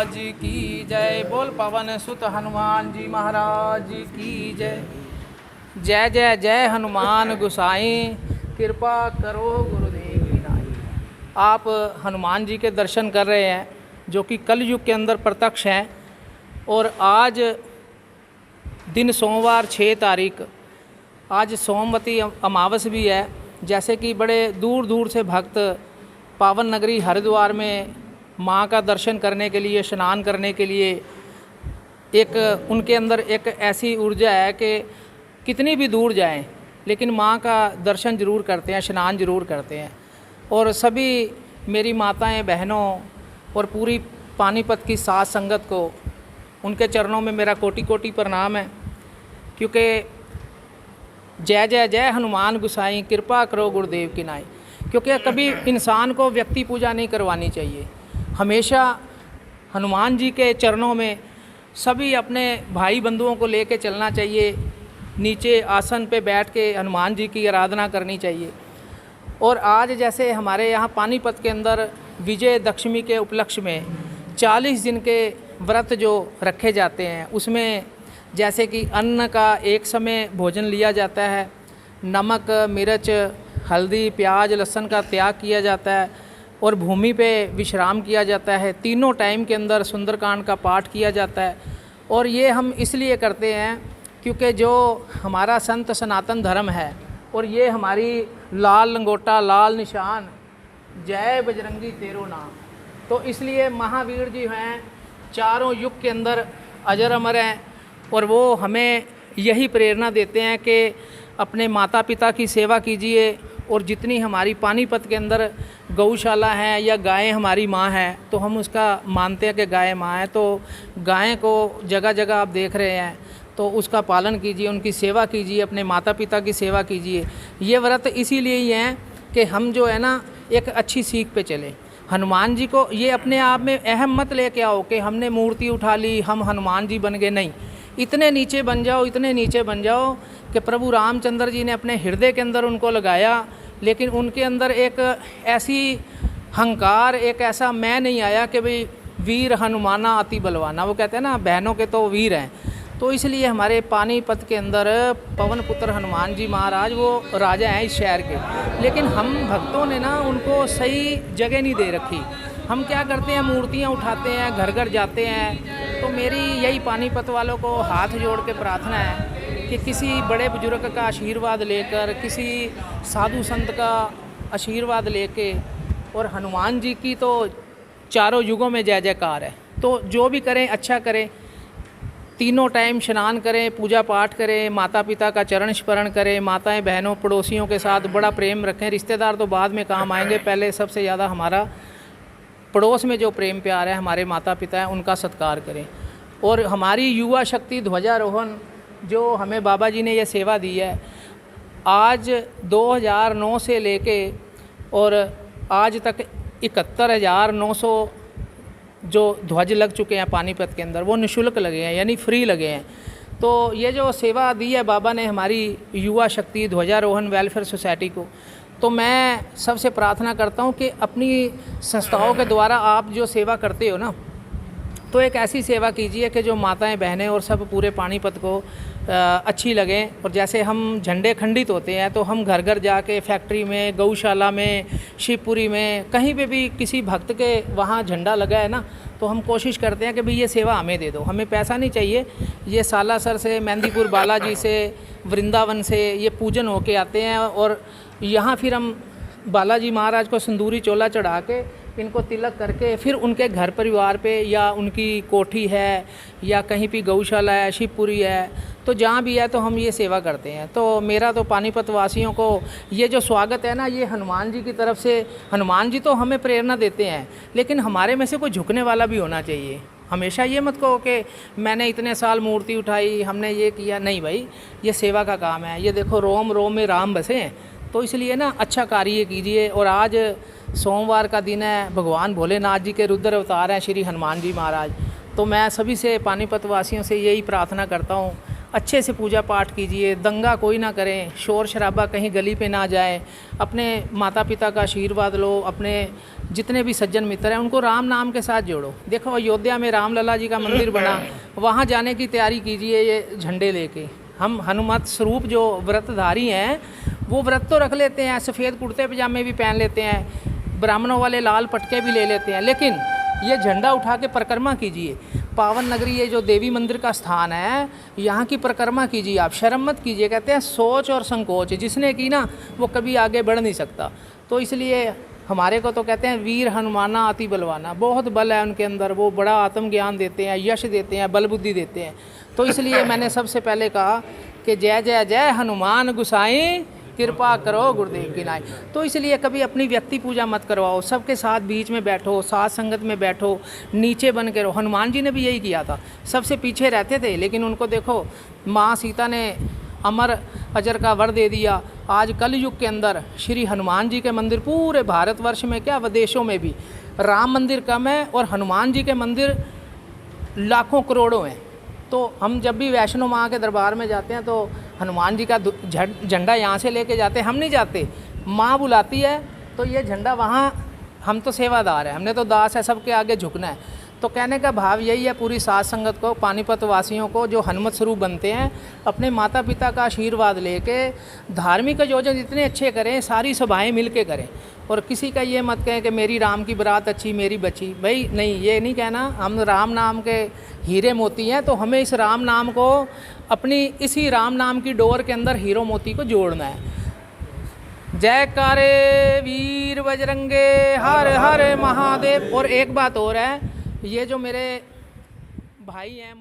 महाराज की जय। बोल पवन सुत हनुमान जी महाराज की जय। जय जय जय हनुमान गोसाई, कृपा करो गुरुदेव की नाई। आप हनुमान जी के दर्शन कर रहे हैं जो कि कलयुग के अंदर प्रत्यक्ष हैं। और आज दिन सोमवार 6 तारीख, आज सोमवती अमावस भी है। जैसे कि बड़े दूर दूर से भक्त पावन नगरी हरिद्वार में माँ का दर्शन करने के लिए, स्नान करने के लिए, एक उनके अंदर एक ऐसी ऊर्जा है कि कितनी भी दूर जाएं लेकिन माँ का दर्शन ज़रूर करते हैं, स्नान ज़रूर करते हैं। और सभी मेरी माताएं, बहनों और पूरी पानीपत की साथ संगत को उनके चरणों में मेरा कोटि कोटि प्रणाम है। क्योंकि जय जय जय हनुमान गोसाई, कृपा करो गुरुदेव की नाई। क्योंकि कभी इंसान को व्यक्ति पूजा नहीं करवानी चाहिए। हमेशा हनुमान जी के चरणों में सभी अपने भाई बंधुओं को लेके चलना चाहिए। नीचे आसन पे बैठ के हनुमान जी की आराधना करनी चाहिए। और आज जैसे हमारे यहाँ पानीपत के अंदर विजय दशमी के उपलक्ष्य में 40 दिन के व्रत जो रखे जाते हैं, उसमें जैसे कि अन्न का एक समय भोजन लिया जाता है, नमक, मिर्च, हल्दी, प्याज, लहसुन का त्याग किया जाता है और भूमि पे विश्राम किया जाता है। तीनों टाइम के अंदर सुंदरकांड का पाठ किया जाता है। और ये हम इसलिए करते हैं क्योंकि जो हमारा संत सनातन धर्म है और ये हमारी लाल लंगोटा, लाल निशान, जय बजरंगी तेरो नाम, तो इसलिए महावीर जी हैं, चारों युग के अंदर अजर अमर हैं। और वो हमें यही प्रेरणा देते हैं कि अपने माता पिता की सेवा कीजिए। और जितनी हमारी पानीपत के अंदर गौशाला है या गायें हमारी माँ है, तो हम उसका मानते हैं कि गाय माँ है। तो गायें को जगह जगह आप देख रहे हैं, तो उसका पालन कीजिए, उनकी सेवा कीजिए, अपने माता पिता की सेवा कीजिए। ये व्रत इसीलिए ही हैं कि हम जो है ना एक अच्छी सीख पे चले। हनुमान जी को ये अपने आप में अहम मत लेके आओ कि हमने मूर्ति उठा ली, हम हनुमान जी बन गए। नहीं, इतने नीचे बन जाओ, इतने नीचे बन जाओ कि प्रभु रामचंद्र जी ने अपने हृदय के अंदर उनको लगाया, लेकिन उनके अंदर एक ऐसी हंकार, एक ऐसा मैं नहीं आया कि भाई वीर हनुमाना अति बलवाना। वो कहते हैं ना, बहनों के तो वीर हैं। तो इसलिए हमारे पानीपत के अंदर पवन पुत्र हनुमान जी महाराज वो राजा हैं इस शहर के। लेकिन हम भक्तों ने ना उनको सही जगह नहीं दे रखी। हम क्या करते हैं, मूर्तियाँ उठाते हैं, घर घर जाते हैं। तो मेरी यही पानीपत वालों को हाथ जोड़ के प्रार्थना है कि किसी बड़े बुजुर्ग का आशीर्वाद लेकर, किसी साधु संत का आशीर्वाद लेके, और हनुमान जी की तो चारों युगों में जय जयकार है। तो जो भी करें अच्छा करें, तीनों टाइम स्नान करें, पूजा पाठ करें, माता पिता का चरण स्मरण करें, माताएं बहनों पड़ोसियों के साथ बड़ा प्रेम रखें। रिश्तेदार तो बाद में काम आएंगे, पहले सबसे ज़्यादा हमारा पड़ोस में जो प्रेम प्यार है, हमारे माता पिता हैं, उनका सत्कार करें। और हमारी युवा शक्ति ध्वजारोहण जो हमें बाबा जी ने ये सेवा दी है, आज 2009 से लेके और आज तक 71,900 जो ध्वज लग चुके हैं पानीपत के अंदर, वो निःशुल्क लगे हैं, यानी फ्री लगे हैं। तो ये जो सेवा दी है बाबा ने हमारी युवा शक्ति ध्वजारोहण वेलफेयर सोसाइटी को, तो मैं सबसे प्रार्थना करता हूँ कि अपनी संस्थाओं के द्वारा आप जो सेवा करते हो ना, तो एक ऐसी सेवा कीजिए कि जो माताएं बहनें और सब पूरे पानीपत को अच्छी लगें। और जैसे हम झंडे खंडित होते हैं तो हम घर घर जाके, फैक्ट्री में, गौशाला में, शिवपुरी में, कहीं पे भी किसी भक्त के वहाँ झंडा लगा है ना, तो हम कोशिश करते हैं कि भाई ये सेवा हमें दे दो, हमें पैसा नहीं चाहिए। ये सालासर से, मेहंदीपुर बालाजी से, वृंदावन से ये पूजन होके आते हैं। और यहाँ फिर हम बालाजी महाराज को सिंदूरी चोला चढ़ा के, इनको तिलक करके, फिर उनके घर परिवार पे या उनकी कोठी है या कहीं भी गौशाला है, शिवपुरी है, तो जहाँ भी है तो हम ये सेवा करते हैं। तो मेरा तो पानीपत वासियों को ये जो स्वागत है ना, ये हनुमान जी की तरफ से। हनुमान जी तो हमें प्रेरणा देते हैं, लेकिन हमारे में से कोई झुकने वाला भी होना चाहिए। हमेशा ये मत कहो कि मैंने इतने साल मूर्ति उठाई, हमने ये किया। नहीं भाई, ये सेवा का काम है। ये देखो रोम रोम में राम बसे हैं, तो इसलिए ना अच्छा कार्य कीजिए। और आज सोमवार का दिन है, भगवान भोलेनाथ जी के रुद्र अवतार हैं श्री हनुमान जी महाराज। तो मैं सभी से, पानीपत वासियों से यही प्रार्थना करता हूँ, अच्छे से पूजा पाठ कीजिए, दंगा कोई ना करें, शोर शराबा कहीं गली पे ना जाए, अपने माता पिता का आशीर्वाद लो, अपने जितने भी सज्जन मित्र हैं उनको राम नाम के साथ जोड़ो। देखो अयोध्या में रामलला जी का मंदिर बना, वहाँ जाने की तैयारी कीजिए ये झंडे लेके। हम हनुमत स्वरूप जो व्रतधारी हैं वो व्रत तो रख लेते हैं, सफ़ेद कुर्ते पजामे भी पहन लेते हैं, ब्राह्मणों वाले लाल पटके भी ले लेते हैं, लेकिन ये झंडा उठा के परिक्रमा कीजिए। पावन नगरी ये जो देवी मंदिर का स्थान है, यहाँ की परिक्रमा कीजिए, आप शर्म मत कीजिए। कहते हैं सोच और संकोच जिसने की ना वो कभी आगे बढ़ नहीं सकता। तो इसलिए हमारे को तो कहते हैं वीर हनुमाना अति बलवाना, बहुत बल है उनके अंदर, वो बड़ा आत्मज्ञान देते हैं, यश देते हैं, बल बुद्धि देते हैं। तो इसलिए मैंने सबसे पहले कहा कि जय जय जय हनुमान गुसाई, कृपा करो गुरुदेव की नाई। तो इसलिए कभी अपनी व्यक्ति पूजा मत करवाओ, सबके साथ बीच में बैठो, साथ संगत में बैठो, नीचे बन के रहो। हनुमान जी ने भी यही किया था, सबसे पीछे रहते थे, लेकिन उनको देखो माँ सीता ने अमर अजर का वर दे दिया। आज कल युग के अंदर श्री हनुमान जी के मंदिर पूरे भारतवर्ष में क्या विदेशों में भी राम मंदिर कम है और हनुमान जी के मंदिर लाखों करोड़ों हैं। तो हम जब भी वैष्णो माँ के दरबार में जाते हैं तो हनुमान जी का झंडा यहाँ से लेके जाते हैं, हम नहीं जाते, माँ बुलाती है तो ये झंडा वहाँ, हम तो सेवादार है, हमने तो दास है, सबके आगे झुकना है। तो कहने का भाव यही है पूरी साध संगत को, पानीपत वासियों को जो हनुमत स्वरूप बनते हैं, अपने माता पिता का आशीर्वाद लेके धार्मिक आयोजन इतने अच्छे करें, सारी सभाएं मिल के करें। और किसी का ये मत कहें कि मेरी राम की बारात अच्छी मेरी बची, भाई नहीं, ये नहीं कहना। हम राम नाम के हीरे मोती हैं, तो हमें इस राम नाम को अपनी इसी राम नाम की डोर के अंदर हीरो मोती को जोड़ना है। जयकारे वीर बजरंगे, हर हर महादेव। और एक बात और है, ये जो मेरे भाई हैं